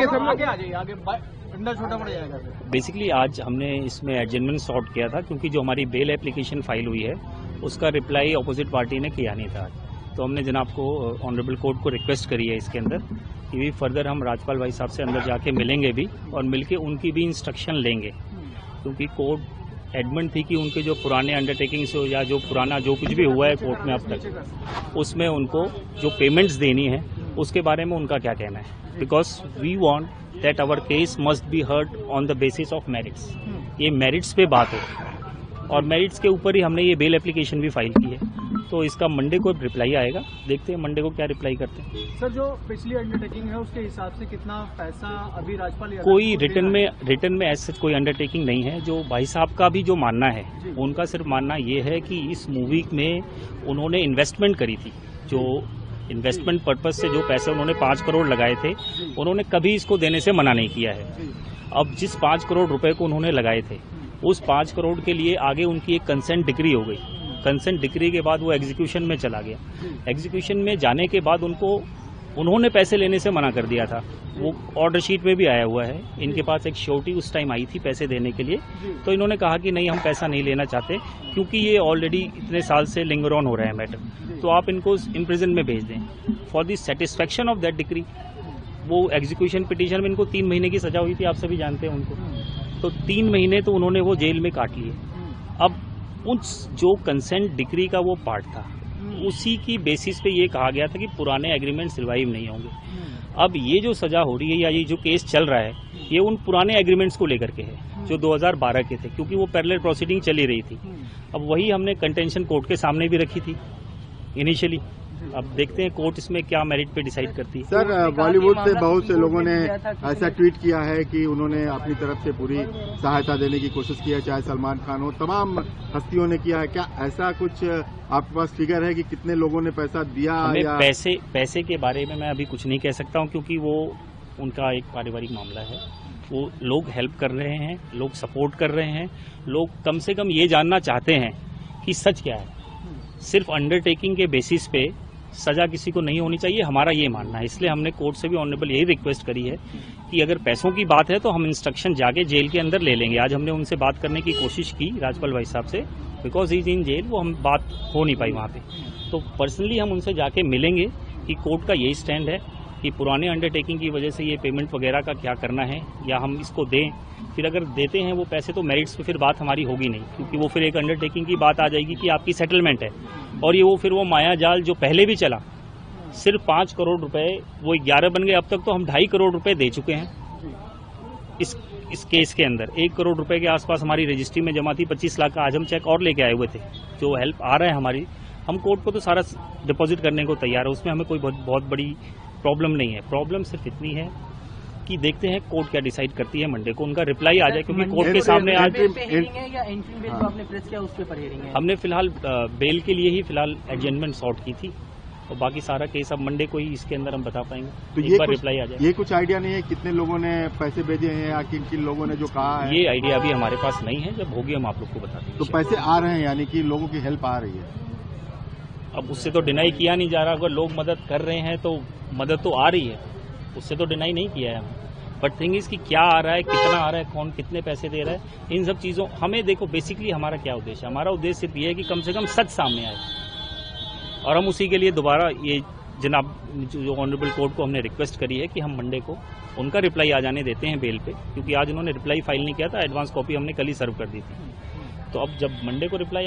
ये सब आगे आ जाइए, आगे अंडा छोटा पड़ जाएगा। बेसिकली आज हमने इसमें एडजमेंट सॉर्ट किया था क्योंकि जो हमारी बेल एप्लीकेशन फाइल हुई है उसका रिप्लाई अपोजिट पार्टी ने किया नहीं था। तो हमने जनाब को ऑनरेबल कोर्ट को रिक्वेस्ट करी है इसके अंदर कि भी फर्दर हम राज्यपाल भाई साहब से अंदर जाके मिलेंगे भी और मिलके उनकी भी इंस्ट्रक्शन लेंगे, क्योंकि कोर्ट एडमेंट थी कि उनके जो पुराने अंडरटेकिंग्स हो या जो पुराना जो कुछ भी हुआ है कोर्ट में अब तक उसमें उनको जो पेमेंट्स देनी है उसके बारे में उनका क्या कहना है। Because we want that our case must be heard on the basis of merits. ये मेरिट्स पे बात हो और मेरिट्स के ऊपर ही हमने ये बेल एप्लीकेशन भी फाइल की है। तो इसका मंडे को रिप्लाई आएगा, देखते हैं मंडे को क्या रिप्लाई करते हैं। सर, जो पिछली अंडरटेकिंग है उसके हिसाब से कितना पैसा अभी राज्यपाल कोई रिटर्न में ऐसा कोई अंडरटेकिंग नहीं है। जो भाई साहब का भी जो मानना है उनका सिर्फ मानना ये है कि इस मूवी में उन्होंने इन्वेस्टमेंट करी थी, जो इन्वेस्टमेंट पर्पज से जो पैसे उन्होंने 5 करोड़ लगाए थे उन्होंने कभी इसको देने से मना नहीं किया है। अब जिस 5 करोड़ रुपए को उन्होंने लगाए थे उस 5 करोड़ के लिए आगे उनकी एक कंसेंट डिक्री हो गई। कंसेंट डिक्री के बाद वो एग्जीक्यूशन में चला गया। एग्जीक्यूशन में जाने के बाद उन्होंने पैसे लेने से मना कर दिया था। वो ऑर्डर शीट में भी आया हुआ है। इनके पास एक श्योरिटी उस टाइम आई थी पैसे देने के लिए, तो इन्होंने कहा कि नहीं, हम पैसा नहीं लेना चाहते क्योंकि ये ऑलरेडी इतने साल से लिंगर ऑन हो रहा है मैटर, तो आप इनको इन प्रिजन में भेज दें for the satisfaction of that decree. वो एग्जीक्यूशन पिटीशन में इनको 3 महीने की सजा हुई थी, आप सभी जानते हैं उनको। तो 3 महीने तो उन्होंने वो जेल में काट लिए। अब उस जो कंसेंट डिक्री का वो पार्ट था उसी की बेसिस पे ये कहा गया था कि पुराने एग्रीमेंट्स रिवाइव नहीं होंगे। अब ये जो सजा हो रही है या ये जो केस चल रहा है ये उन पुराने एग्रीमेंट्स को लेकर के है जो 2012 के थे, क्योंकि वो पैरेलल प्रोसीडिंग चली रही थी। अब वही हमने कंटेंशन कोर्ट के सामने भी रखी थी इनिशियली। अब देखते हैं कोर्ट इसमें क्या मेरिट पे डिसाइड करती है। सर, बॉलीवुड से बहुत से लोगों ने ऐसा ट्वीट किया है कि उन्होंने अपनी तरफ से पूरी सहायता देने की कोशिश की है, चाहे सलमान खान हो, तमाम हस्तियों ने किया है। क्या ऐसा कुछ आपके पास फिगर है कि कितने लोगों ने पैसा दिया? या पैसे के बारे में मैं अभी कुछ नहीं कह सकता हूँ, क्योंकि वो उनका एक पारिवारिक मामला है। वो लोग हेल्प कर रहे हैं, लोग सपोर्ट कर रहे हैं, लोग कम से कम ये जानना चाहते हैं कि सच क्या है। सिर्फ अंडरटेकिंग के बेसिस पे सजा किसी को नहीं होनी चाहिए, हमारा ये मानना है। इसलिए हमने कोर्ट से भी ऑनरेबल यही रिक्वेस्ट करी है कि अगर पैसों की बात है तो हम इंस्ट्रक्शन जाके जेल के अंदर ले लेंगे। आज हमने उनसे बात करने की कोशिश की राज्यपाल भाई साहब से, बिकॉज इज इन जेल, वो हम बात हो नहीं पाई वहाँ पे। तो पर्सनली हम उनसे जाके मिलेंगे कि कोर्ट का यही स्टैंड है कि पुराने अंडरटेकिंग की वजह से ये पेमेंट वगैरह का क्या करना है, या हम इसको दें। फिर अगर देते हैं वो पैसे तो मेरिट्स पे फिर बात हमारी होगी नहीं, क्योंकि वो फिर एक अंडरटेकिंग की बात आ जाएगी कि आपकी सेटलमेंट है। और ये फिर वो माया जाल जो पहले भी चला, सिर्फ 5 करोड़ रुपए वो 11 बन गए। अब तक तो हम 2.5 करोड़ रुपए दे चुके हैं इस केस के अंदर। 1 करोड़ रुपए के आसपास हमारी रजिस्ट्री में जमा थी। 25 लाख का आज हम चेक और लेके आए हुए थे। जो हेल्प आ रहा है हमारी, हम कोर्ट को तो सारा डिपॉजिट करने को तैयार है, उसमें हमें कोई बहुत बड़ी प्रॉब्लम नहीं है। प्रॉब्लम सिर्फ इतनी है कि देखते हैं कोर्ट क्या डिसाइड करती है। मंडे को उनका रिप्लाई आ जाए, क्योंकि कोर्ट के सामने आज हमने फिलहाल बेल के लिए ही फिलहाल एडजमेंट सॉर्ट की थी, और बाकी सारा केस अब मंडे को ही इसके अंदर हम बता पाएंगे। तो ये रिप्लाई आ जाए। ये कुछ आइडिया नहीं है कितने लोगों ने पैसे भेजे हैं या किन किन लोगों ने जो कहा है? ये आइडिया अभी हमारे पास नहीं है, जब होगी हम आप लोग को बता देंगे। तो पैसे आ रहे हैं, यानी कि लोगों की हेल्प आ रही है? अब उससे तो डिनाई किया नहीं जा रहा। अगर लोग मदद कर रहे हैं तो मदद तो आ रही है, उससे तो डिनाई नहीं किया है हमने। बट थिंग इज कि क्या आ रहा है, कितना आ रहा है, कौन कितने पैसे दे रहा है, इन सब चीज़ों हमें देखो। बेसिकली हमारा क्या उद्देश्य है? हमारा उद्देश्य सिर्फ ये है कि कम से कम सच सामने आए, और हम उसी के लिए दोबारा ये जनाब जो ऑनरेबल कोर्ट को हमने रिक्वेस्ट करी है कि हम मंडे को उनका रिप्लाई आ जाने देते हैं बेल पे, क्योंकि आज उन्होंने रिप्लाई फाइल नहीं किया था। एडवांस कॉपी हमने कल ही सर्व कर दी थी। तो अब जब मंडे को रिप्लाई